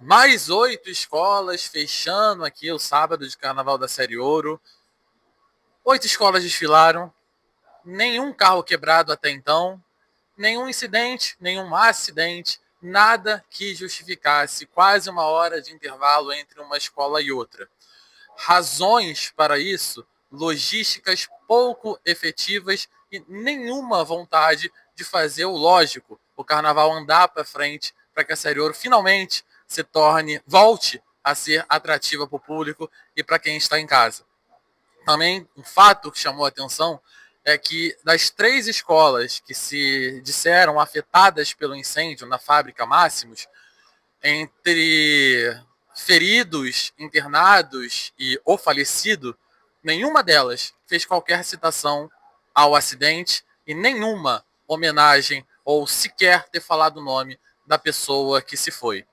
Mais 8 escolas fechando aqui o sábado de Carnaval da Série Ouro. 8 escolas desfilaram, nenhum carro quebrado até então, nenhum incidente, nenhum acidente, nada que justificasse quase uma hora de intervalo entre uma escola e outra. Razões para isso, logísticas pouco efetivas e nenhuma vontade de fazer o lógico, o carnaval andar para frente, para que a Série Ouro finalmente volte a ser atrativa para o público e para quem está em casa. Também um fato que chamou a atenção é que das 3 escolas que se disseram afetadas pelo incêndio na fábrica Máximos, entre feridos, internados e o falecido, nenhuma delas fez qualquer citação ao acidente e nenhuma homenagem ou sequer ter falado o nome da pessoa que se foi.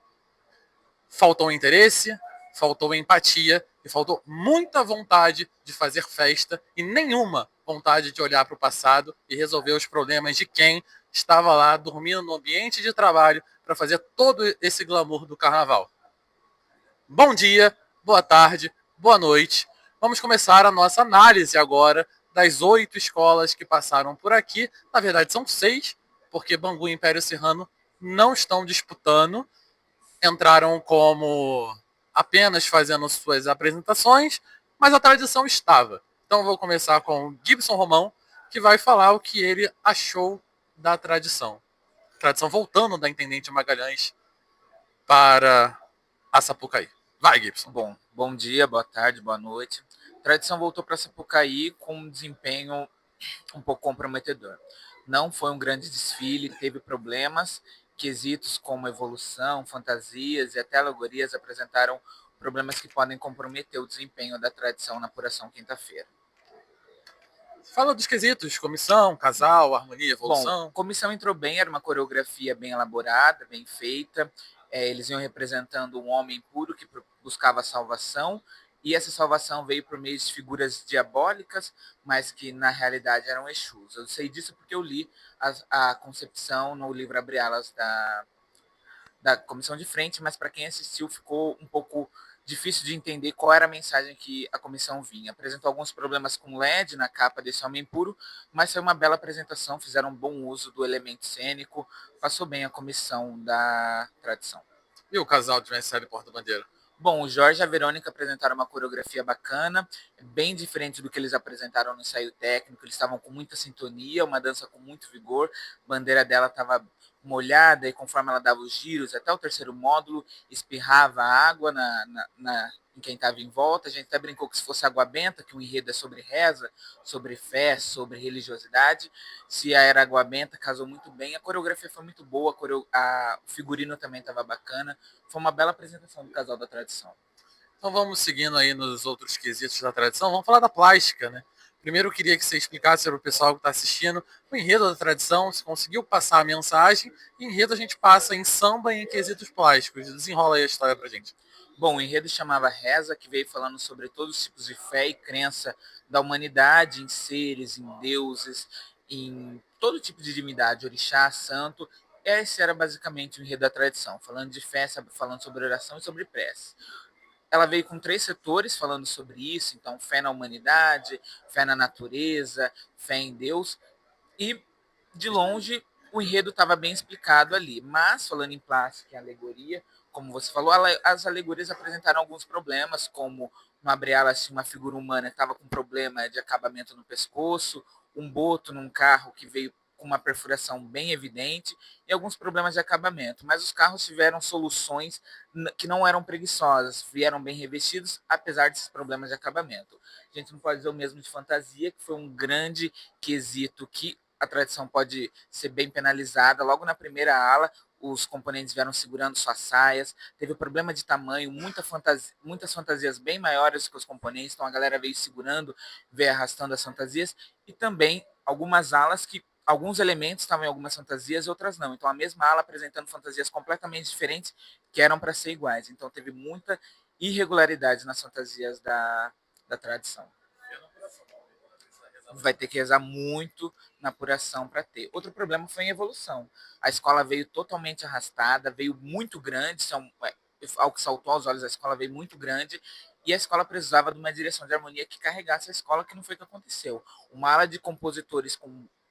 Faltou interesse, faltou empatia e faltou muita vontade de fazer festa e nenhuma vontade de olhar para o passado e resolver os problemas de quem estava lá dormindo no ambiente de trabalho para fazer todo esse glamour do carnaval. Bom dia, boa tarde, boa noite. Vamos começar a nossa análise agora das 8 escolas que passaram por aqui. Na verdade, são 6, porque Bangu e Império Serrano não estão disputando. Entraram como apenas fazendo suas apresentações, mas a tradição estava. Então vou começar com o Gibson Romão, que vai falar o que ele achou da tradição. Tradição voltando da Intendente Magalhães para a Sapucaí. Vai, Gibson. Bom dia, boa tarde, boa noite. A tradição voltou para Sapucaí com um desempenho um pouco comprometedor. Não foi um grande desfile, teve problemas, quesitos como evolução, fantasias e até alegorias apresentaram problemas que podem comprometer o desempenho da tradição na apuração quinta-feira. Fala dos quesitos, comissão, casal, harmonia, evolução. Comissão entrou bem, era uma coreografia bem elaborada, bem feita. Eles iam representando um homem puro que buscava salvação, e essa salvação veio por meio de figuras diabólicas, mas que na realidade eram Exus. Eu sei disso porque eu li a concepção no livro Abre Alas da comissão de frente, mas para quem assistiu ficou um pouco difícil de entender qual era a mensagem que a comissão vinha. Apresentou alguns problemas com LED na capa desse homem puro, mas foi uma bela apresentação, fizeram um bom uso do elemento cênico, passou bem a comissão da tradição. E o casal de Mestre e Porta-Bandeira? Bom, o Jorge e a Verônica apresentaram uma coreografia bacana, bem diferente do que eles apresentaram no ensaio técnico. Eles estavam com muita sintonia, uma dança com muito vigor. A bandeira dela estava molhada e conforme ela dava os giros, até o terceiro módulo, espirrava água em quem estava em volta. A gente até brincou que se fosse água benta, que o enredo é sobre reza, sobre fé, sobre religiosidade. Se era água benta, casou muito bem. A coreografia foi muito boa, o figurino também estava bacana. Foi uma bela apresentação do casal da tradição. Então vamos seguindo aí nos outros quesitos da tradição. Vamos falar da plástica, né? Primeiro eu queria que você explicasse para o pessoal que está assistindo o enredo da tradição, se conseguiu passar a mensagem. E enredo a gente passa em samba e em quesitos plásticos. Desenrola aí a história pra gente. Bom, o enredo chamava Reza, que veio falando sobre todos os tipos de fé e crença da humanidade em seres, em deuses, em todo tipo de divindade, orixá, santo. Esse era basicamente o enredo da tradição, falando de fé, falando sobre oração e sobre prece. Ela veio com 3 setores falando sobre isso, então fé na humanidade, fé na natureza, fé em Deus, e de longe o enredo estava bem explicado ali, mas falando em plástica e alegoria, como você falou, as alegorias apresentaram alguns problemas, como no Abre Alas uma figura humana estava com problema de acabamento no pescoço, um boto num carro que veio com uma perfuração bem evidente e alguns problemas de acabamento, mas os carros tiveram soluções que não eram preguiçosas, vieram bem revestidos, apesar desses problemas de acabamento. A gente não pode dizer o mesmo de fantasia, que foi um grande quesito que a tradição pode ser bem penalizada. Logo na primeira ala, os componentes vieram segurando suas saias, teve problema de tamanho, muitas fantasias bem maiores que os componentes, então a galera veio segurando, veio arrastando as fantasias, e também algumas alas que alguns elementos estavam em algumas fantasias e outras não. Então a mesma ala apresentando fantasias completamente diferentes que eram para ser iguais. Então teve muita irregularidade nas fantasias da tradição. Vai ter que rezar muito na apuração para ter. Outro problema foi em evolução. A escola veio totalmente arrastada, veio muito grande, ao que saltou aos olhos, a escola veio muito grande e a escola precisava de uma direção de harmonia que carregasse a escola, que não foi o que aconteceu. Uma ala de compositores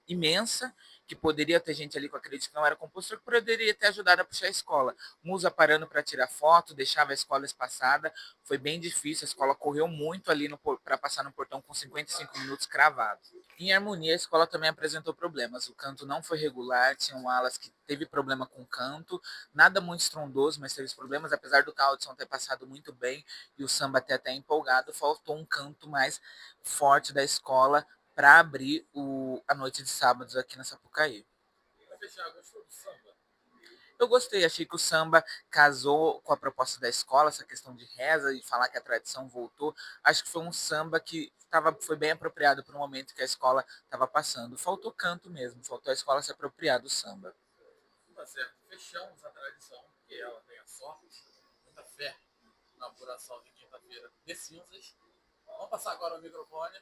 imensa, que poderia ter gente ali que eu acredito que não era compositor, que poderia ter ajudado a puxar a escola. Musa parando para tirar foto, deixava a escola espaçada, foi bem difícil, a escola correu muito ali para passar no portão com 55 minutos cravados. Em harmonia, a escola também apresentou problemas. O canto não foi regular, tinham alas que teve problema com o canto, nada muito estrondoso, mas teve problemas, apesar do Caldson ter passado muito bem e o samba ter até empolgado, faltou um canto mais forte da escola para abrir a noite de sábados aqui na Sapucaí. Eu gostei, achei que o samba casou com a proposta da escola, essa questão de reza e falar que a tradição voltou. Acho que foi um samba que foi bem apropriado para o momento que a escola estava passando. Faltou canto mesmo, faltou a escola se apropriar do samba. Tá certo, fechamos a tradição, que ela tem a sorte, muita fé na apuração de quinta-feira de cinzas. Vamos passar agora o microfone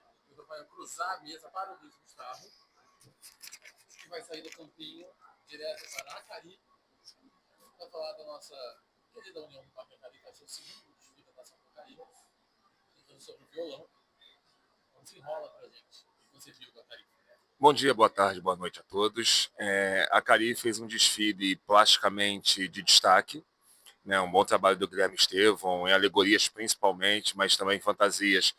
cruzar a mesa para o Luiz Gustavo, que vai sair do campinho direto para Acari, para falar da nossa querida União do Parque Acari, que vai ser o segundo desfile da Sapucaí, falando sobre o violão. Então desenrola para a gente. O que você viu do Acari? Bom dia, boa tarde, boa noite a todos. A Acari fez um desfile plasticamente de destaque, né? Um bom trabalho do Guilherme Estevão, em alegorias principalmente, mas também fantasias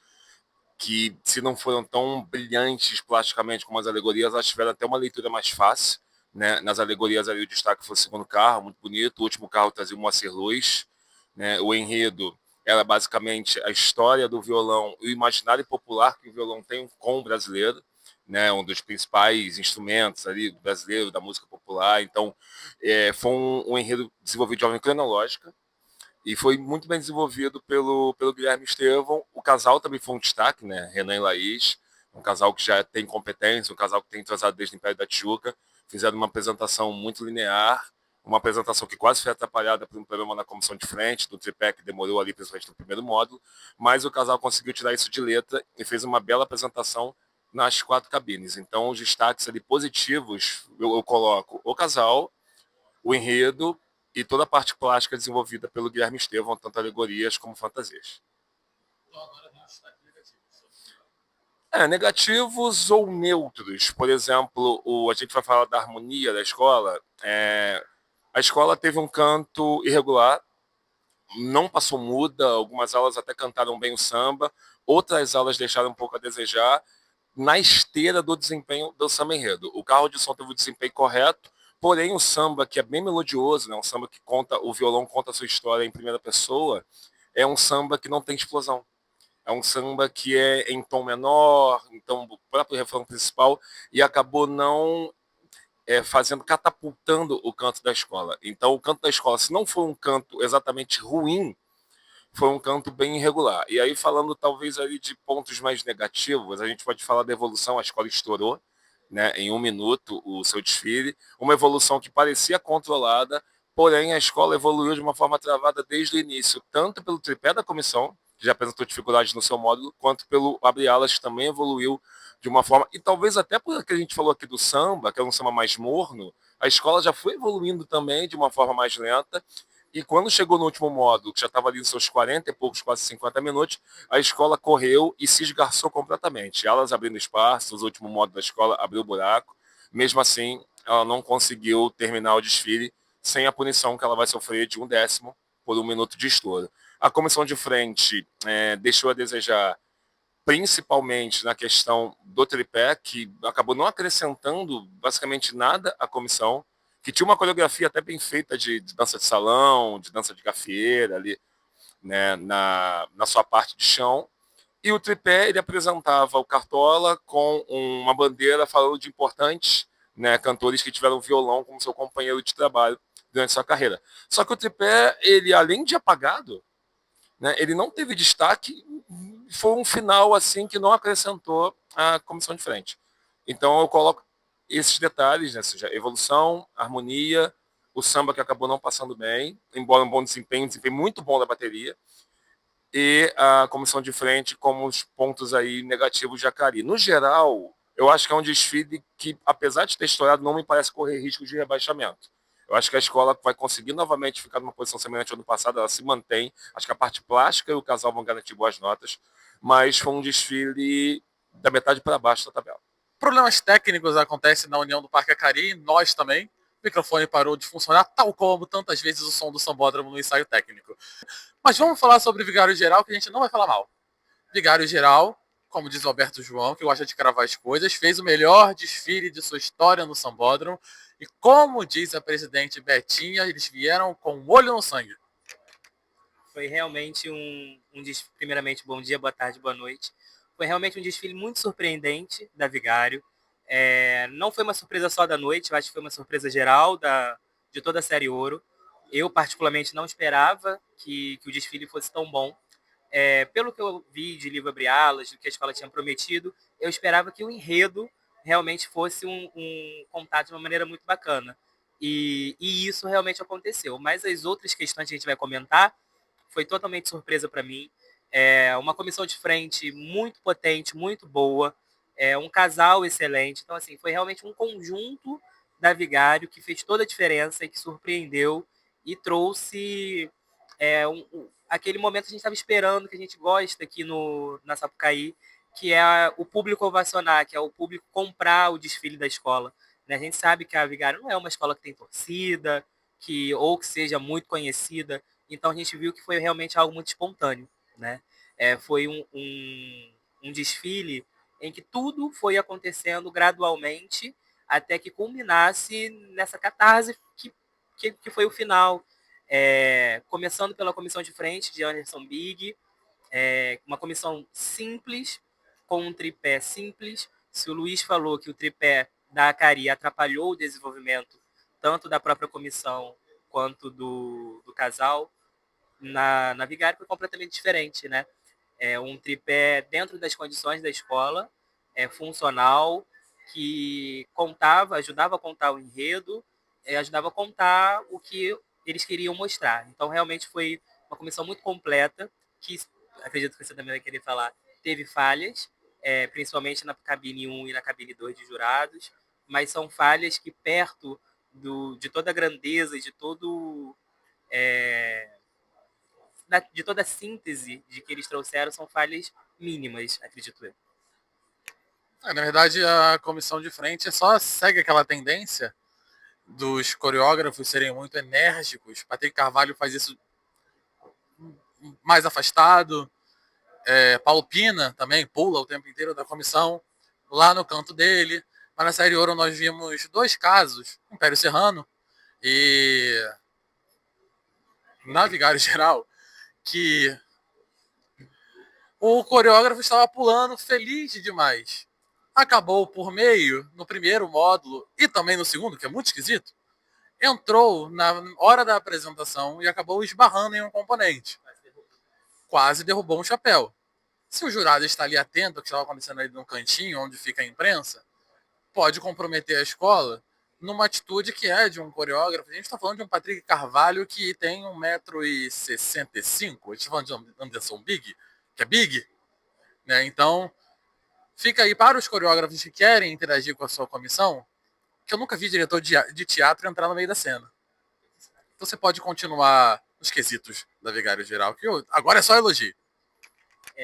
que, se não foram tão brilhantes plasticamente como as alegorias, elas tiveram até uma leitura mais fácil. Né? Nas alegorias ali o destaque foi o segundo carro, muito bonito. O último carro trazia o Moacir Luz. Né? O enredo era basicamente a história do violão e o imaginário popular que o violão tem com o brasileiro. Né, um dos principais instrumentos ali do brasileiro, da música popular. Então, foi um enredo desenvolvido de ordem cronológica e foi muito bem desenvolvido pelo Guilherme Estevão. O casal também foi um destaque, né, Renan e Laís, um casal que já tem competência, um casal que tem entrosado desde o Império da Tijuca. Fizeram uma apresentação muito linear, uma apresentação que quase foi atrapalhada por um problema na comissão de frente, do tripé que demorou ali, principalmente no primeiro módulo, mas o casal conseguiu tirar isso de letra e fez uma bela apresentação nas 4 cabines. Então, os destaques ali positivos, eu coloco o casal, o enredo e toda a parte plástica desenvolvida pelo Guilherme Estevão, tanto alegorias como fantasias. Então, agora vem os destaques negativos. Negativos ou neutros. Por exemplo, a gente vai falar da harmonia da escola. A escola teve um canto irregular, não passou muda, algumas aulas até cantaram bem o samba, outras aulas deixaram um pouco a desejar, na esteira do desempenho do samba enredo. O carro de som teve o desempenho correto, porém o samba, que é bem melodioso, né, um samba que conta, o violão conta a sua história em primeira pessoa, é um samba que não tem explosão. É um samba que é em tom menor, então o próprio refrão principal, e acabou não catapultando o canto da escola. Então o canto da escola, se não for um canto exatamente ruim, foi um canto bem irregular. E aí, falando talvez ali de pontos mais negativos, a gente pode falar da evolução. A escola estourou, né, em 1 minuto o seu desfile, uma evolução que parecia controlada, porém a escola evoluiu de uma forma travada desde o início, tanto pelo tripé da comissão, que já apresentou dificuldades no seu módulo, quanto pelo abre-alas, que também evoluiu de uma forma, e talvez até por que a gente falou aqui do samba, que é um samba mais morno, a escola já foi evoluindo também de uma forma mais lenta, e quando chegou no último módulo, que já estava ali nos seus 40 e poucos, quase 50 minutos, a escola correu e se esgarçou completamente. Elas abrindo espaço, o último módulo da escola abriu buraco. Mesmo assim, ela não conseguiu terminar o desfile sem a punição que ela vai sofrer de 1/10 por 1 minuto de estouro. A comissão de frente deixou a desejar, principalmente na questão do tripé, que acabou não acrescentando basicamente nada à comissão, que tinha uma coreografia até bem feita de dança de salão, de dança de gafieira ali, né, na sua parte de chão. E o tripé, ele apresentava o Cartola com uma bandeira falando de importantes, né, cantores que tiveram violão como seu companheiro de trabalho durante sua carreira. Só que o tripé, ele além de apagado, né, ele não teve destaque, foi um final assim que não acrescentou a comissão de frente. Então eu coloco esses detalhes, né, seja, evolução, harmonia, o samba que acabou não passando bem, embora um bom desempenho muito bom da bateria, e a comissão de frente como os pontos aí negativos de Acari. No geral, eu acho que é um desfile que, apesar de ter estourado, não me parece correr risco de rebaixamento. Eu acho que a escola vai conseguir novamente ficar numa posição semelhante ao ano passado, ela se mantém. Acho que a parte plástica e o casal vão garantir boas notas, mas foi um desfile da metade para baixo da tabela. Problemas técnicos acontecem na União do Parque Acari, nós também. O microfone parou de funcionar, tal como tantas vezes o som do sambódromo no ensaio técnico. Mas vamos falar sobre Vigário Geral, que a gente não vai falar mal. Vigário Geral, como diz o Alberto João, que gosta de cravar as coisas, fez o melhor desfile de sua história no sambódromo. E como diz a presidente Betinha, eles vieram com o olho no sangue. Foi realmente primeiramente, bom dia, boa tarde, boa noite. Foi realmente um desfile muito surpreendente da Vigário. Não foi uma surpresa só da noite, eu acho que foi uma surpresa geral de toda a Série Ouro. Eu, particularmente, não esperava que o desfile fosse tão bom. Pelo que eu vi de Livro Abre Alas, do que a escola tinha prometido, eu esperava que o enredo realmente fosse um contato de uma maneira muito bacana. E isso realmente aconteceu. Mas as outras questões que a gente vai comentar foi totalmente surpresa para mim. Uma comissão de frente muito potente, muito boa, um casal excelente. Então, assim, foi realmente um conjunto da Vigário que fez toda a diferença e que surpreendeu e trouxe aquele momento que a gente estava esperando, que a gente gosta aqui na Sapucaí, que é o público ovacionar, que é o público comprar o desfile da escola. Né? A gente sabe que a Vigário não é uma escola que tem torcida, ou que seja muito conhecida, então a gente viu que foi realmente algo muito espontâneo. Né? Foi um desfile em que tudo foi acontecendo gradualmente até que culminasse nessa catarse que foi o final. Começando pela comissão de frente de Anderson Big, uma comissão simples, com um tripé simples. Se o Luiz falou que o tripé da Acari atrapalhou o desenvolvimento tanto da própria comissão quanto do casal, na Vigário foi completamente diferente, né? Um tripé dentro das condições da escola, funcional, que ajudava a contar o enredo, ajudava a contar o que eles queriam mostrar. Então, realmente foi uma comissão muito completa, que acredito que você também vai querer falar, teve falhas, principalmente na cabine 1 e na cabine 2 de jurados, mas são falhas que perto de toda a grandeza e de toda a síntese de que eles trouxeram, são falhas mínimas, acredito eu. Na verdade, a comissão de frente só segue aquela tendência dos coreógrafos serem muito enérgicos. Patrick Carvalho faz isso mais afastado. Paulo Pina também pula o tempo inteiro da comissão lá no canto dele. Mas na Série Ouro nós vimos dois casos, Império Serrano e na Vigário Geral, que o coreógrafo estava pulando feliz demais. Acabou por meio, no primeiro módulo e também no segundo, que é muito esquisito, entrou na hora da apresentação e acabou esbarrando em um componente. Quase derrubou um chapéu. Se o jurado está ali atento ao que estava acontecendo ali no cantinho, onde fica a imprensa, pode comprometer a escola numa atitude que é de um coreógrafo. A gente está falando de um Patrick Carvalho que tem 1,65 m. A gente está falando de Anderson Big, que é big. Né? Então, fica aí para os coreógrafos que querem interagir com a sua comissão, que eu nunca vi diretor de teatro entrar no meio da cena. Então você pode continuar nos quesitos da Vigário Geral, que agora é só elogio.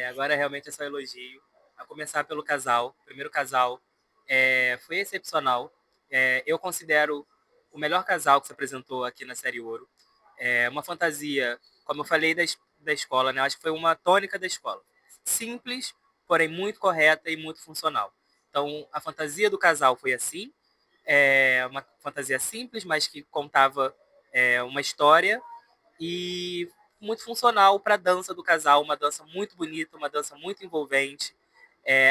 Agora realmente é só elogio. A começar pelo casal. O primeiro casal foi excepcional. Eu considero o melhor casal que se apresentou aqui na Série Ouro. Uma fantasia, como eu falei, da escola, né? Acho que foi uma tônica da escola. Simples, porém muito correta e muito funcional. Então, a fantasia do casal foi assim. Uma fantasia simples, mas que contava uma história e muito funcional para a dança do casal, uma dança muito bonita, uma dança muito envolvente.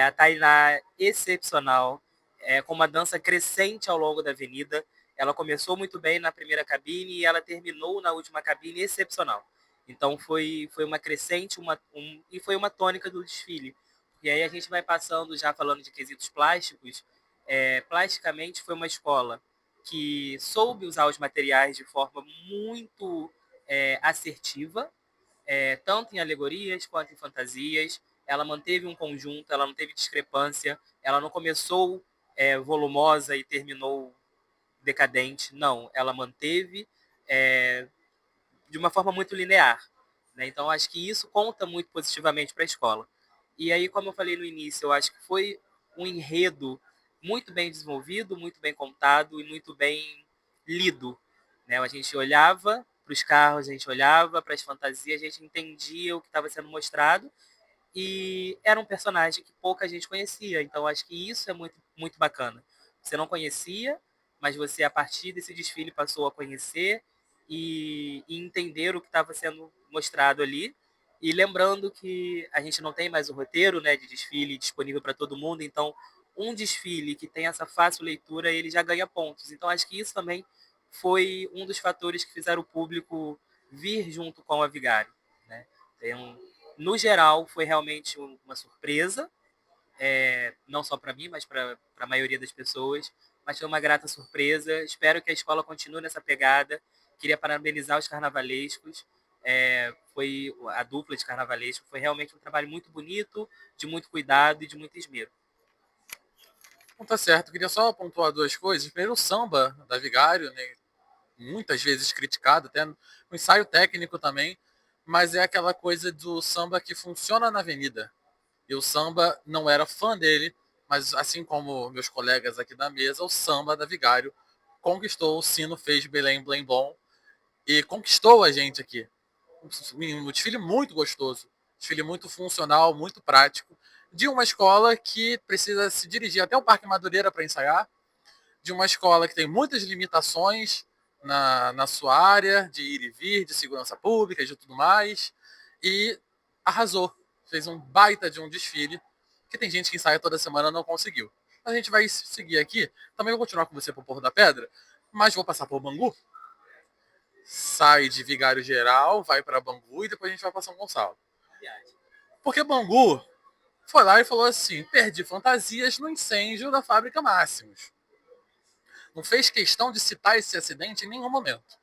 A Tainá excepcional, com uma dança crescente ao longo da avenida. Ela começou muito bem na primeira cabine e ela terminou na última cabine excepcional. Então foi uma crescente e foi uma tônica do desfile. E aí a gente vai passando, já falando de quesitos plásticos, plasticamente foi uma escola que soube usar os materiais de forma muito assertiva, tanto em alegorias quanto em fantasias. Ela manteve um conjunto, ela não teve discrepância, ela não começou volumosa e terminou decadente. Não, ela manteve de uma forma muito linear, né? Então, acho que isso conta muito positivamente para a escola. E aí, como eu falei no início, eu acho que foi um enredo muito bem desenvolvido, muito bem contado e muito bem lido, né? A gente olhava para os carros, a gente olhava para as fantasias, a gente entendia o que estava sendo mostrado e era um personagem que pouca gente conhecia. Então, acho que isso é muito, muito bacana. Você não conhecia, mas você, a partir desse desfile, passou a conhecer e entender o que estava sendo mostrado ali. E lembrando que a gente não tem mais o roteiro, né, de desfile disponível para todo mundo, então um desfile que tem essa fácil leitura, ele já ganha pontos. Então acho que isso também foi um dos fatores que fizeram o público vir junto com a Vigário, né? Então, no geral, foi realmente uma surpresa, não só para mim, mas para a maioria das pessoas. Mas foi uma grata surpresa. Espero que a escola continue nessa pegada. Queria parabenizar os carnavalescos. Foi a dupla de carnavalesco. Foi realmente um trabalho muito bonito, de muito cuidado e de muito esmero. Não tá certo. Queria só pontuar duas coisas. Primeiro, o samba da Vigário, né? Muitas vezes criticado, até no ensaio técnico também, mas é aquela coisa do samba que funciona na avenida. E o samba não era fã dele, mas assim como meus colegas aqui da mesa, o samba da Vigário conquistou, o sino fez Belém Blém Blom e conquistou a gente aqui. Um desfile muito gostoso, desfile muito funcional, muito prático, de uma escola que precisa se dirigir até o Parque Madureira para ensaiar, de uma escola que tem muitas limitações na sua área de ir e vir, de segurança pública e de tudo mais, e arrasou. Fez um baita de um desfile, que tem gente que ensaia toda semana e não conseguiu. A gente vai seguir aqui. Também vou continuar com você para o Porto da Pedra, mas vou passar por Bangu. Sai de Vigário Geral, vai para Bangu e depois a gente vai para São Gonçalo. Porque Bangu foi lá e falou assim: perdi fantasias no incêndio da fábrica Máximos. Não fez questão de citar esse acidente em nenhum momento,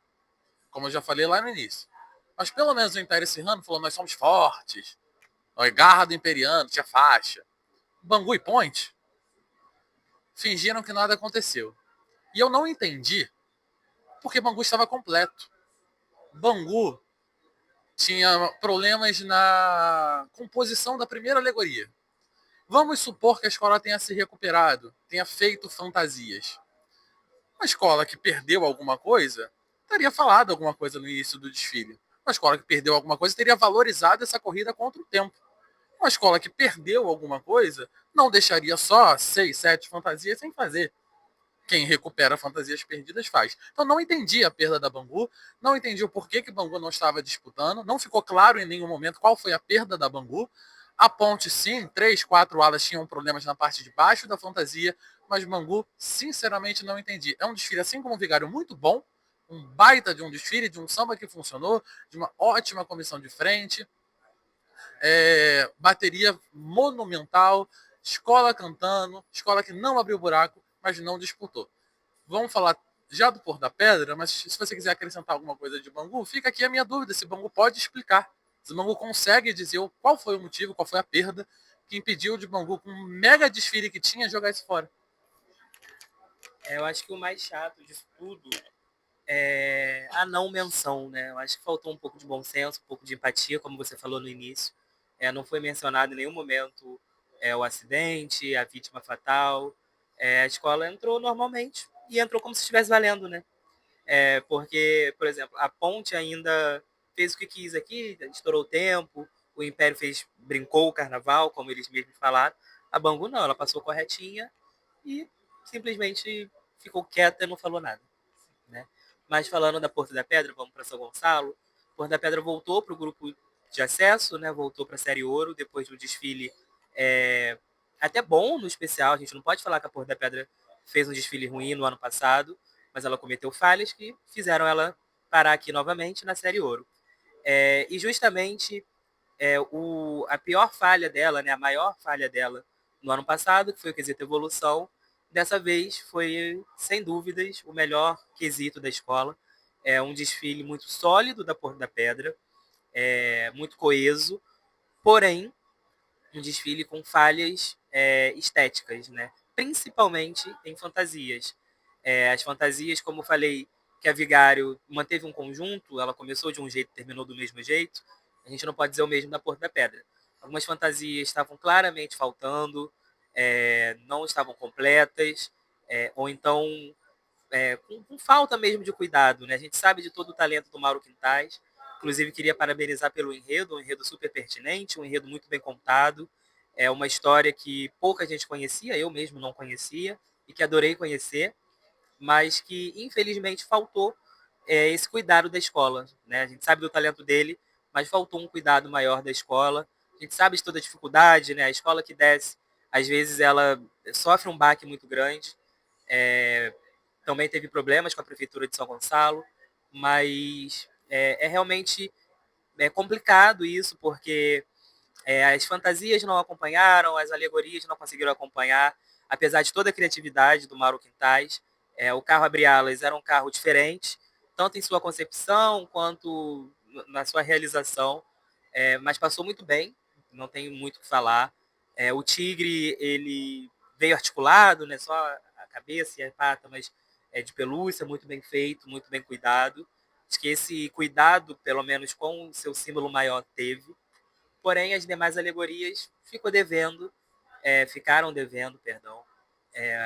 como eu já falei lá no início. Mas pelo menos o Império Serrano falou: nós somos fortes, nós garra do Imperiano, tinha faixa. Bangu e Ponte fingiram que nada aconteceu. E eu não entendi porque Bangu estava completo. Bangu tinha problemas na composição da primeira alegoria. Vamos supor que a escola tenha se recuperado, tenha feito fantasias. Uma escola que perdeu alguma coisa teria falado alguma coisa no início do desfile. Uma escola que perdeu alguma coisa teria valorizado essa corrida contra o tempo. Uma escola que perdeu alguma coisa não deixaria só 6, 7 fantasias sem fazer. Quem recupera fantasias perdidas faz. Então não entendi a perda da Bangu, não entendi o porquê que Bangu não estava disputando, não ficou claro em nenhum momento qual foi a perda da Bangu. A Ponte, sim, 3, 4 alas tinham problemas na parte de baixo da fantasia, mas Bangu, sinceramente, não entendi. É um desfile, assim como o Vigário, muito bom, um baita de um desfile, de um samba que funcionou, de uma ótima comissão de frente, bateria monumental, escola cantando, escola que não abriu buraco, mas não disputou. Vamos falar já do Porto da Pedra, mas se você quiser acrescentar alguma coisa de Bangu, fica aqui a minha dúvida, se Bangu pode explicar. Se Bangu consegue dizer qual foi o motivo, qual foi a perda que impediu de Bangu, com um mega desfile que tinha, jogar isso fora. Eu acho que o mais chato disso tudo é a não menção, né? Eu acho que faltou um pouco de bom senso, um pouco de empatia, como você falou no início. Não foi mencionado em nenhum momento o acidente, a vítima fatal. A escola entrou normalmente e entrou como se estivesse valendo, né? Porque, por exemplo, a Ponte ainda fez o que quis aqui, estourou o tempo, o Império brincou o carnaval, como eles mesmos falaram. A Bangu não, ela passou corretinha e simplesmente ficou quieta e não falou nada, né? Mas falando da Porta da Pedra, vamos para São Gonçalo. Porta da Pedra voltou para o grupo de acesso, né? Voltou para a Série Ouro depois do desfile até bom no especial. A gente não pode falar que a Porta da Pedra fez um desfile ruim no ano passado, mas ela cometeu falhas que fizeram ela parar aqui novamente na Série Ouro. E justamente a pior falha dela, né, a maior falha dela no ano passado, que foi o quesito evolução, dessa vez foi, sem dúvidas, o melhor quesito da escola. É um desfile muito sólido da Porta da Pedra, muito coeso, porém, um desfile com falhas estéticas, né? Principalmente em fantasias. As fantasias, como eu falei, que a Vigário manteve um conjunto, ela começou de um jeito e terminou do mesmo jeito, a gente não pode dizer o mesmo da Porto da Pedra. Algumas fantasias estavam claramente faltando, não estavam completas, ou então com falta mesmo de cuidado. Né? A gente sabe de todo o talento do Mauro Quintais, inclusive queria parabenizar pelo enredo, um enredo super pertinente, um enredo muito bem contado, é uma história que pouca gente conhecia, eu mesmo não conhecia, e que adorei conhecer, mas que infelizmente faltou esse cuidado da escola. Né? A gente sabe do talento dele, mas faltou um cuidado maior da escola. A gente sabe de toda a dificuldade, né? A escola que desce, às vezes ela sofre um baque muito grande. É, também teve problemas com a prefeitura de São Gonçalo, mas realmente complicado isso, porque as fantasias não acompanharam, as alegorias não conseguiram acompanhar, apesar de toda a criatividade do Mauro Quintais. O carro Abre-Alas era um carro diferente, tanto em sua concepção quanto na sua realização, mas passou muito bem, não tenho muito o que falar. O Tigre, ele veio articulado, né, só a cabeça e a pata, mas é de pelúcia, muito bem feito, muito bem cuidado. Acho que esse cuidado, pelo menos com o seu símbolo maior, teve. Porém, as demais alegorias ficaram devendo, perdão.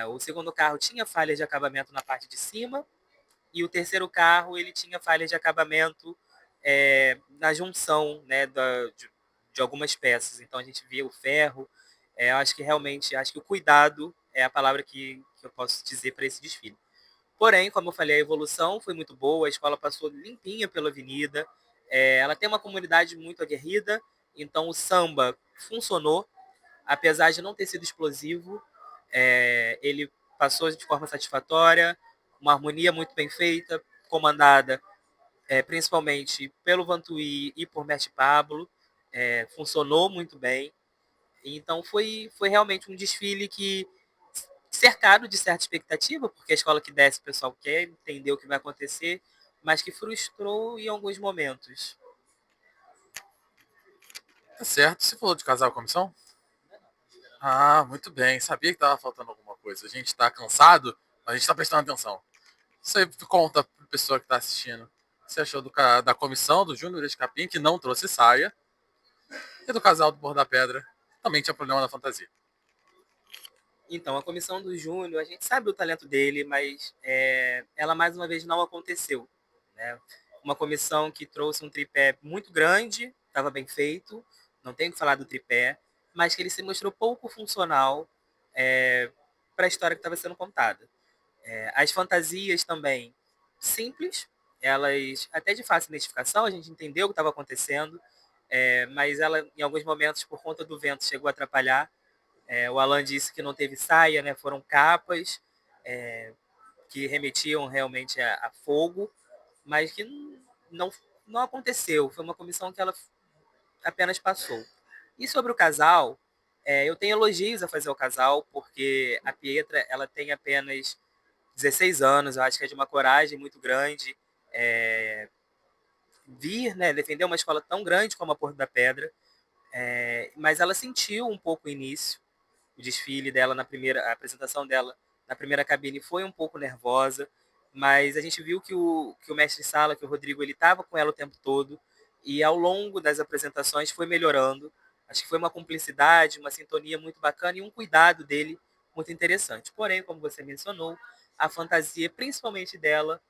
O segundo carro tinha falhas de acabamento na parte de cima e o terceiro carro ele tinha falhas de acabamento na junção, né, de algumas peças. Então a gente via o ferro. Acho que realmente, acho que o cuidado é a palavra que eu posso dizer para esse desfile. Porém, como eu falei, a evolução foi muito boa, a escola passou limpinha pela avenida, ela tem uma comunidade muito aguerrida, então o samba funcionou, apesar de não ter sido explosivo, ele passou de forma satisfatória, uma harmonia muito bem feita, comandada principalmente pelo Vantuí e por Mestre Pablo, funcionou muito bem. Então foi realmente um desfile que cercado de certa expectativa, porque a escola que desce o pessoal quer entender o que vai acontecer, mas que frustrou em alguns momentos. Tá certo. Você falou de casal comissão? Ah, muito bem. Sabia que tava faltando alguma coisa. A gente tá cansado, mas a gente tá prestando atenção. Você conta pra pessoa que tá assistindo. O que você achou da comissão do Júnior de Capim, que não trouxe saia, e do casal do Borro da Pedra, também tinha problema na fantasia. Então, a comissão do Júnior, a gente sabe o talento dele, mas ela mais uma vez não aconteceu. Né? Uma comissão que trouxe um tripé muito grande, estava bem feito, não tenho que falar do tripé, mas que ele se mostrou pouco funcional para a história que estava sendo contada. As fantasias também simples, elas até de fácil identificação, a gente entendeu o que estava acontecendo, mas ela, em alguns momentos, por conta do vento, chegou a atrapalhar. O Alan disse que não teve saia, né? Foram capas que remetiam realmente a fogo, mas que não, não aconteceu. Foi uma comissão que ela apenas passou. E sobre o casal, eu tenho elogios a fazer ao casal, porque a Pietra ela tem apenas 16 anos, eu acho que é de uma coragem muito grande vir, né, defender uma escola tão grande como a Porto da Pedra, mas ela sentiu um pouco o início, o desfile dela a apresentação dela na primeira cabine foi um pouco nervosa, mas a gente viu que o mestre Sala, que o Rodrigo, ele estava com ela o tempo todo e ao longo das apresentações foi melhorando. Acho que foi uma cumplicidade, uma sintonia muito bacana e um cuidado dele muito interessante. Porém, como você mencionou, a fantasia, principalmente dela,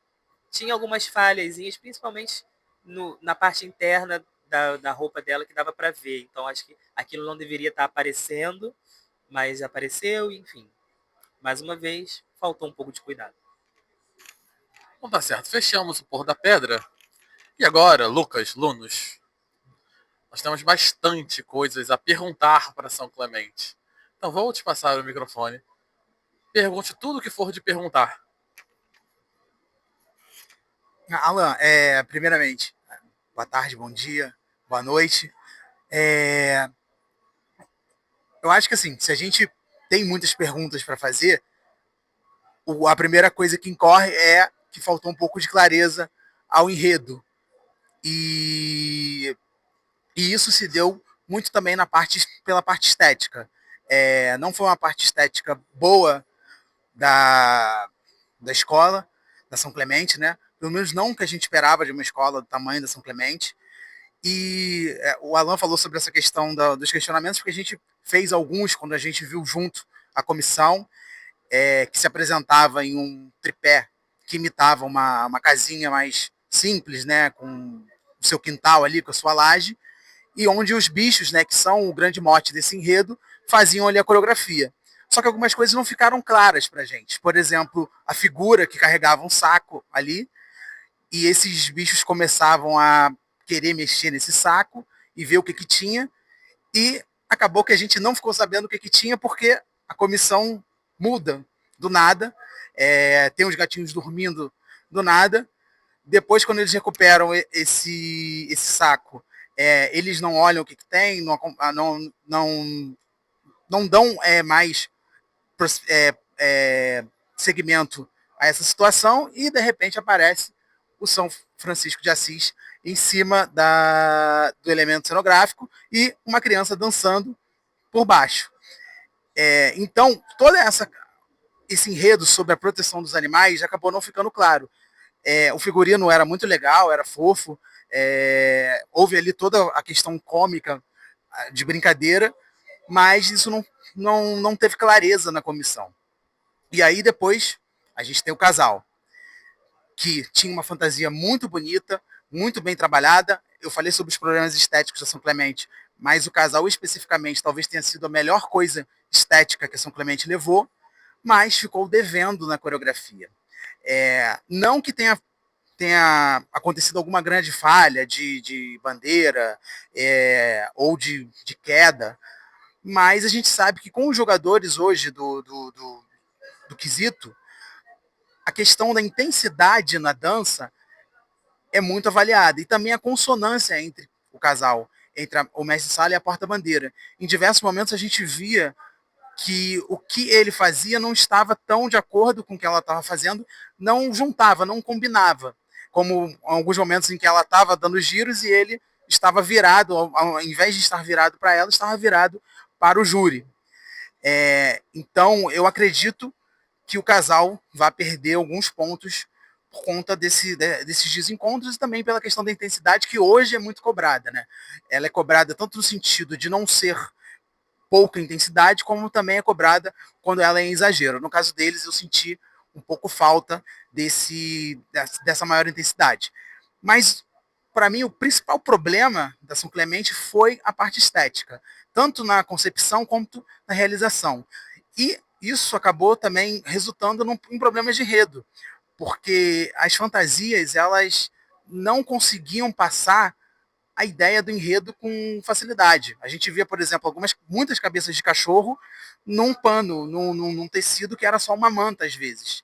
tinha algumas falhazinhas, principalmente na parte interna da roupa dela que dava para ver. Então acho que aquilo não deveria estar aparecendo, mas apareceu, enfim. Mais uma vez, faltou um pouco de cuidado. Então tá certo. Fechamos o Porro da Pedra. E agora, Lucas, Lunos, nós temos bastante coisas a perguntar para São Clemente. Então vou te passar o microfone. Pergunte tudo o que for de perguntar. Alan, primeiramente, boa tarde, bom dia, boa noite. Eu acho que assim, se a gente tem muitas perguntas para fazer, a primeira coisa que incorre é que faltou um pouco de clareza ao enredo. E isso se deu muito também pela parte estética. Não foi uma parte estética boa da escola, da São Clemente, né? Pelo menos não o que a gente esperava de uma escola do tamanho da São Clemente. E o Alan falou sobre essa questão dos questionamentos, porque a gente fez alguns quando a gente viu junto a comissão, que se apresentava em um tripé que imitava uma casinha mais simples, né, com o seu quintal ali, com a sua laje, e onde os bichos, né, que são o grande mote desse enredo, faziam ali a coreografia. Só que algumas coisas não ficaram claras pra gente. Por exemplo, a figura que carregava um saco ali, e esses bichos começavam a querer mexer nesse saco e ver o que tinha, e acabou que a gente não ficou sabendo o que tinha, porque a comissão muda do nada, tem os gatinhos dormindo do nada, depois quando eles recuperam esse saco, eles não olham o que tem, não dão mais segmento a essa situação, e de repente aparece o São Francisco de Assis em cima do elemento cenográfico e uma criança dançando por baixo. Então, todo esse enredo sobre a proteção dos animais acabou não ficando claro. O figurino era muito legal, era fofo, houve ali toda a questão cômica de brincadeira, mas isso não teve clareza na comissão. E aí depois a gente tem o casal, que tinha uma fantasia muito bonita, muito bem trabalhada. Eu falei sobre os problemas estéticos da São Clemente, mas o casal especificamente talvez tenha sido a melhor coisa estética que a São Clemente levou, mas ficou devendo na coreografia. Não que tenha acontecido alguma grande falha de bandeira ou de queda, mas a gente sabe que com os jogadores hoje do quesito, a questão da intensidade na dança é muito avaliada, e também a consonância entre o casal, entre o mestre-sala e a porta-bandeira. Em diversos momentos a gente via que o que ele fazia não estava tão de acordo com o que ela estava fazendo, não juntava, não combinava. Como em alguns momentos em que ela estava dando giros e ele estava virado, ao invés de estar virado para ela, estava virado para o júri. Então, eu acredito que o casal vai perder alguns pontos por conta desses desencontros, e também pela questão da intensidade, que hoje é muito cobrada, né? Ela é cobrada tanto no sentido de não ser pouca intensidade, como também é cobrada quando ela é em exagero. No caso deles, eu senti um pouco falta dessa maior intensidade. Mas, para mim, o principal problema da São Clemente foi a parte estética, tanto na concepção quanto na realização. E isso acabou também resultando em problemas de enredo, porque as fantasias, elas não conseguiam passar a ideia do enredo com facilidade. A gente via, por exemplo, muitas cabeças de cachorro num pano, num tecido que era só uma manta, às vezes.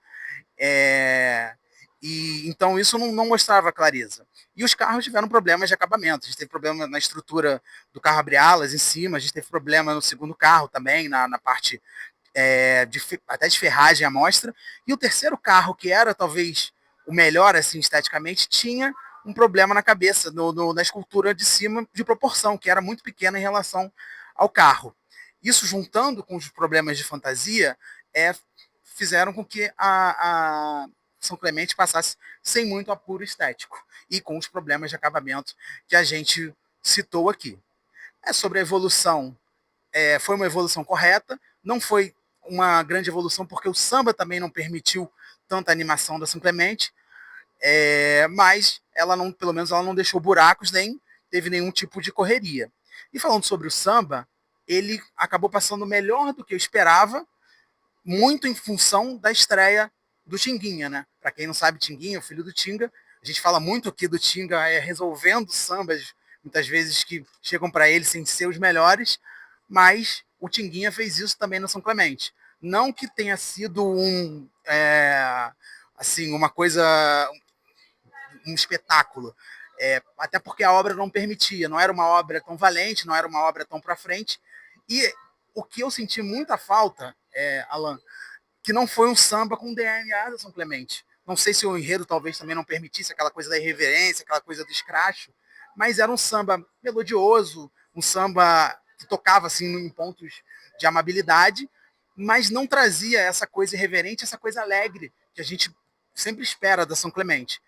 E então isso não mostrava clareza. E os carros tiveram problemas de acabamento. A gente teve problema na estrutura do carro abrir alas em cima, a gente teve problema no segundo carro também, na parte até de ferragem à mostra. E o terceiro carro, que era talvez o melhor assim esteticamente, tinha um problema na cabeça, na escultura de cima, de proporção, que era muito pequena em relação ao carro. Isso, juntando com os problemas de fantasia, fizeram com que a São Clemente passasse sem muito apuro estético, e com os problemas de acabamento que a gente citou aqui. Sobre a evolução, foi uma evolução correta, não foi uma grande evolução, porque o samba também não permitiu tanta animação da São Clemente, mas pelo menos ela não deixou buracos, nem teve nenhum tipo de correria. E falando sobre o samba, ele acabou passando melhor do que eu esperava, muito em função da estreia do Tinguinha, né? Para quem não sabe, Tinguinha, o filho do Tinga, a gente fala muito aqui do Tinga resolvendo sambas, muitas vezes que chegam para ele sem ser os melhores, mas o Tinguinha fez isso também no São Clemente. Não que tenha sido uma coisa, um espetáculo, até porque a obra não permitia, não era uma obra tão valente, não era uma obra tão para frente. E o que eu senti muita falta, Alan, que não foi um samba com DNA da São Clemente. Não sei se o enredo talvez também não permitisse aquela coisa da irreverência, aquela coisa do escracho, mas era um samba melodioso, um samba que tocava assim em pontos de amabilidade, mas não trazia essa coisa irreverente, essa coisa alegre que a gente sempre espera da São Clemente.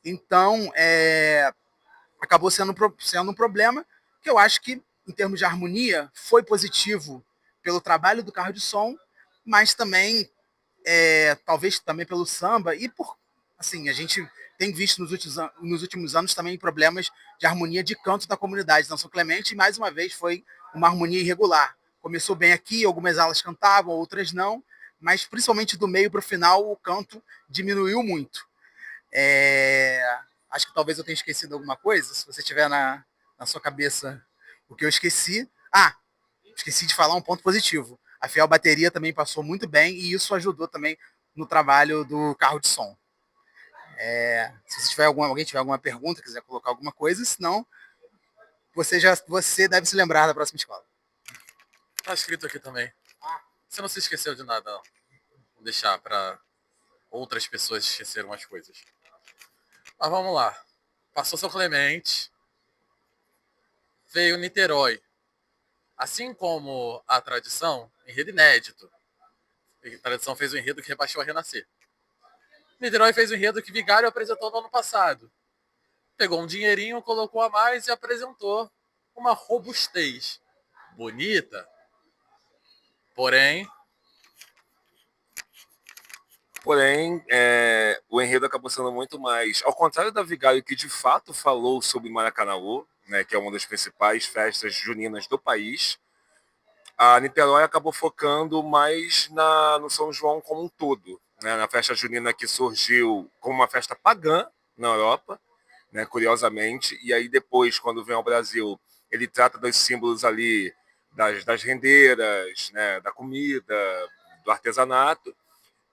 Então, acabou sendo um problema que eu acho que, em termos de harmonia, foi positivo pelo trabalho do carro de som, mas também, talvez também pelo samba e por, assim, a gente tem visto nos últimos anos também problemas de harmonia de canto da comunidade da São Clemente, e mais uma vez foi uma harmonia irregular. Começou bem aqui, algumas alas cantavam, outras não, mas principalmente do meio para o final o canto diminuiu muito. Acho que talvez eu tenha esquecido alguma coisa, se você tiver na sua cabeça o que eu esqueci. Esqueci de falar um ponto positivo. A Fiel Bateria também passou muito bem e isso ajudou também no trabalho do carro de som. Se alguém tiver alguma pergunta, quiser colocar alguma coisa, senão você deve se lembrar da próxima escola. Tá escrito aqui também. Você não se esqueceu de nada, não. Vou deixar para outras pessoas esqueceram as coisas. Mas vamos lá. Passou São Clemente. Veio Niterói. Assim como a tradição, enredo inédito. A tradição fez o enredo que rebaixou a Renascer. Niterói fez o enredo que Vigário apresentou no ano passado. Pegou um dinheirinho, colocou a mais e apresentou uma robustez bonita. Porém, o enredo acabou sendo muito mais... Ao contrário da Vigário, que de fato falou sobre Maracanaú, né, que é uma das principais festas juninas do país, a Niterói acabou focando mais no São João como um todo, né, na festa junina que surgiu como uma festa pagã na Europa, né, curiosamente, e aí depois, quando vem ao Brasil, ele trata dos símbolos ali das rendeiras, né, da comida, do artesanato,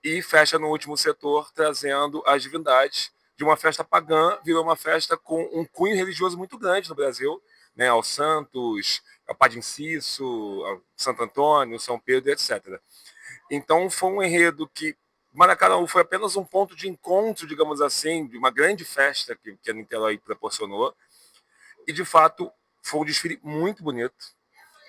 e fecha no último setor trazendo as divindades de uma festa pagã, virou uma festa com um cunho religioso muito grande no Brasil, né, aos santos, ao Padre Inciso, ao Santo Antônio, São Pedro, etc. Então foi um enredo que Maracanaú foi apenas um ponto de encontro, digamos assim, de uma grande festa que a Niterói proporcionou, e de fato foi um desfile muito bonito.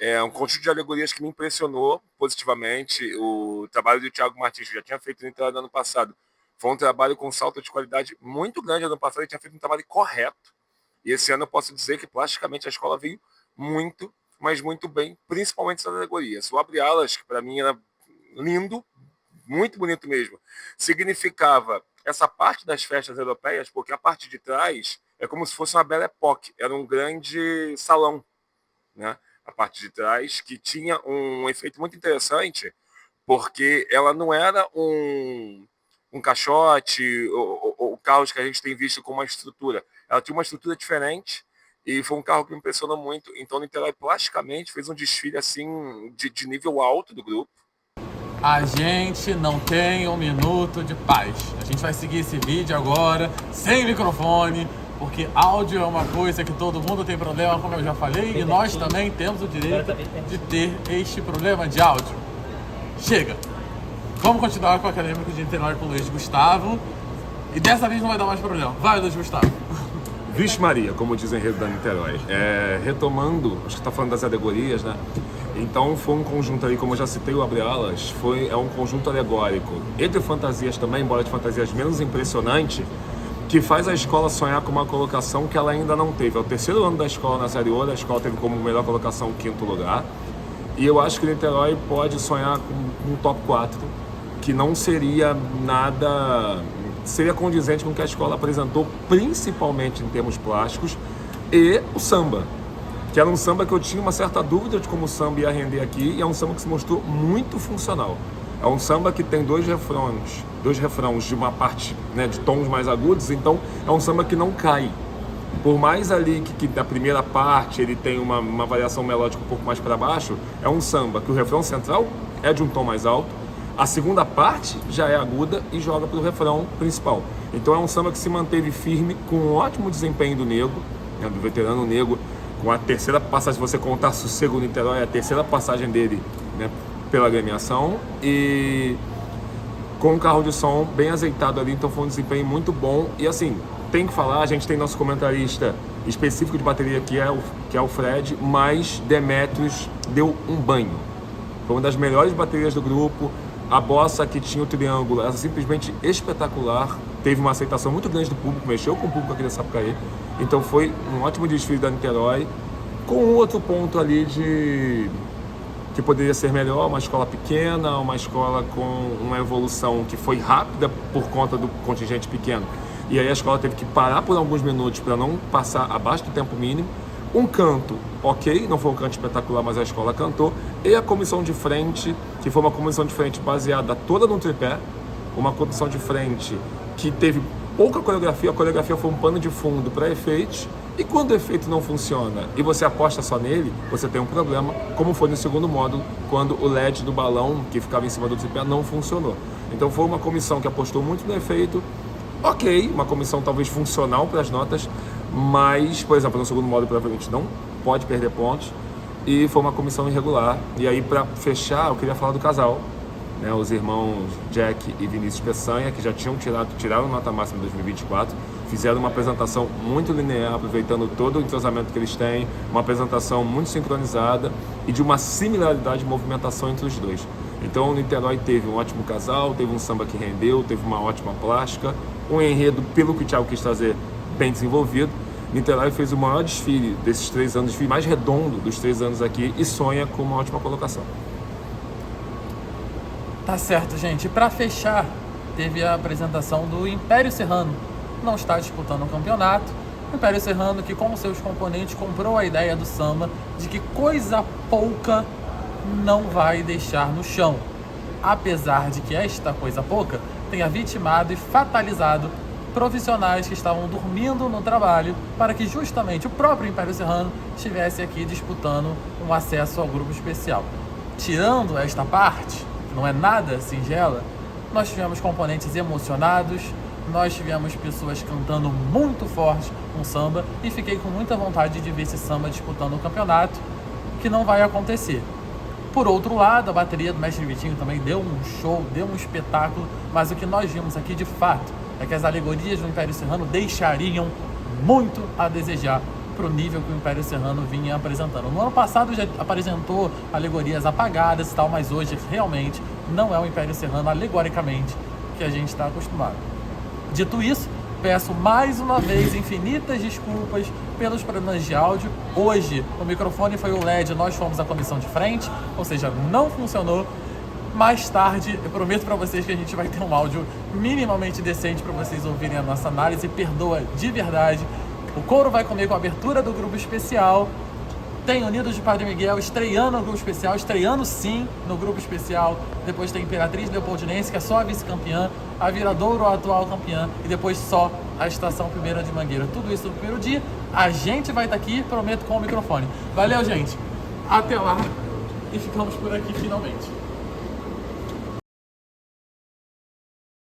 É um conjunto de alegorias que me impressionou positivamente. O trabalho do Thiago Martins, que já tinha feito no Niterói no ano passado, foi um trabalho com salto de qualidade muito grande. No ano passado ele tinha feito um trabalho correto. E esse ano eu posso dizer que plasticamente a escola veio muito, mas muito bem, principalmente essas alegorias. O Abre Alas, que para mim era lindo, muito bonito mesmo, significava essa parte das festas europeias, porque a parte de trás é como se fosse uma Belle Époque, era um grande salão, né? A parte de trás, que tinha um efeito muito interessante, porque ela não era um caixote ou carros que a gente tem visto com uma estrutura. Ela tinha uma estrutura diferente e foi um carro que me impressionou muito. Então, o Niterói plasticamente fez um desfile assim de nível alto do grupo. a gente não tem um minuto de paz. A gente vai seguir esse vídeo agora, sem microfone, porque áudio é uma coisa que todo mundo tem problema, como eu já falei, e nós também temos o direito de ter este problema de áudio. Chega! Vamos continuar com o Acadêmico de Niterói com o Luiz Gustavo, e dessa vez não vai dar mais problema. Vai, Luiz Gustavo! Vixe Maria, como diz o enredo da Niterói. Retomando, acho que está falando das alegorias, né? Então foi um conjunto aí, como eu já citei o Abre Alas, é um conjunto alegórico e de fantasias também, embora de fantasias menos impressionante, que faz a escola sonhar com uma colocação que ela ainda não teve. É o terceiro ano da escola na Série Ouro, a escola teve como melhor colocação o 5º lugar. E eu acho que o Niterói pode sonhar com um top 4, que não seria nada... seria condizente com o que a escola apresentou, principalmente em termos plásticos, e o samba, que era um samba que eu tinha uma certa dúvida de como o samba ia render aqui, e é um samba que se mostrou muito funcional. É um samba que tem dois refrãos de uma parte, né, de tons mais agudos, então é um samba que não cai. Por mais ali que da primeira parte ele tem uma variação melódica um pouco mais para baixo, é um samba que o refrão central é de um tom mais alto, a segunda parte já é aguda e joga para o refrão principal. Então é um samba que se manteve firme, com um ótimo desempenho do Nego, né, do veterano Nego, com a terceira passagem, se você contar Sossego Niterói, é a terceira passagem dele, né, pela agremiação, e com um carro de som bem azeitado ali, então foi um desempenho muito bom. E assim, tem que falar, a gente tem nosso comentarista específico de bateria que é o Fred, mas Demetrios deu um banho. Foi uma das melhores baterias do grupo, A bossa que tinha o triângulo era simplesmente espetacular. Teve uma aceitação muito grande do público, mexeu com o público aqui da Sapucaí. Então foi um ótimo desfile da Niterói, com um outro ponto ali de que poderia ser melhor, uma escola pequena, uma escola com uma evolução que foi rápida por conta do contingente pequeno. E aí a escola teve que parar por alguns minutos para não passar abaixo do tempo mínimo. Um canto, ok, não foi um canto espetacular, mas a escola cantou. E a comissão de frente, que foi uma comissão de frente baseada toda no tripé, uma comissão de frente que teve pouca coreografia, a coreografia foi um pano de fundo para efeitos, e quando o efeito não funciona e você aposta só nele, você tem um problema, como foi no segundo módulo, quando o LED do balão que ficava em cima do tripé não funcionou. Então foi uma comissão que apostou muito no efeito, ok, uma comissão talvez funcional para as notas, mas, por exemplo, no segundo módulo provavelmente não pode perder pontos, e foi uma comissão irregular. E aí, para fechar, eu queria falar do casal, né, os irmãos Jack e Vinícius Peçanha, que já tiraram nota máxima em 2024, fizeram uma apresentação muito linear, aproveitando todo o entrosamento que eles têm, uma apresentação muito sincronizada e de uma similaridade de movimentação entre os dois. Então o Niterói teve um ótimo casal, teve um samba que rendeu, teve uma ótima plástica, um enredo, pelo que o Thiago quis trazer, bem desenvolvido. Niterói fez o maior desfile desses 3 anos, o desfile mais redondo dos 3 anos aqui, e sonha com uma ótima colocação. Tá certo, gente. Para fechar, teve a apresentação do Império Serrano. Não está disputando o campeonato. O Império Serrano, que com seus componentes comprou a ideia do samba de que coisa pouca não vai deixar no chão. Apesar de que esta coisa pouca tenha vitimado e fatalizado profissionais que estavam dormindo no trabalho para que justamente o próprio Império Serrano estivesse aqui disputando um acesso ao grupo especial. Tirando esta parte, não é nada singela, nós tivemos componentes emocionados, nós tivemos pessoas cantando muito forte um samba e fiquei com muita vontade de ver esse samba disputando o campeonato, que não vai acontecer. Por outro lado, a bateria do Mestre Vitinho também deu um show, deu um espetáculo, mas o que nós vimos aqui de fato é que as alegorias do Império Serrano deixariam muito a desejar para o nível que o Império Serrano vinha apresentando. No ano passado já apresentou alegorias apagadas e tal, mas hoje realmente não é o Império Serrano alegoricamente que a gente está acostumado. Dito isso, peço mais uma vez infinitas desculpas pelos problemas de áudio. Hoje o microfone foi o LED, nós fomos a comissão de frente, ou seja, não funcionou. Mais tarde, eu prometo para vocês que a gente vai ter um áudio minimamente decente para vocês ouvirem a nossa análise. Perdoa de verdade. O Coro vai comer com a abertura do grupo especial. Tem Unidos de Padre Miguel estreando no grupo especial, estreando sim no grupo especial. Depois tem Imperatriz Leopoldinense, que é só a vice-campeã, a Viradouro, a atual campeã, e depois só a Estação Primeira de Mangueira. Tudo isso no primeiro dia. A gente vai estar aqui, prometo, com o microfone. Valeu, gente. Até lá. E ficamos por aqui finalmente.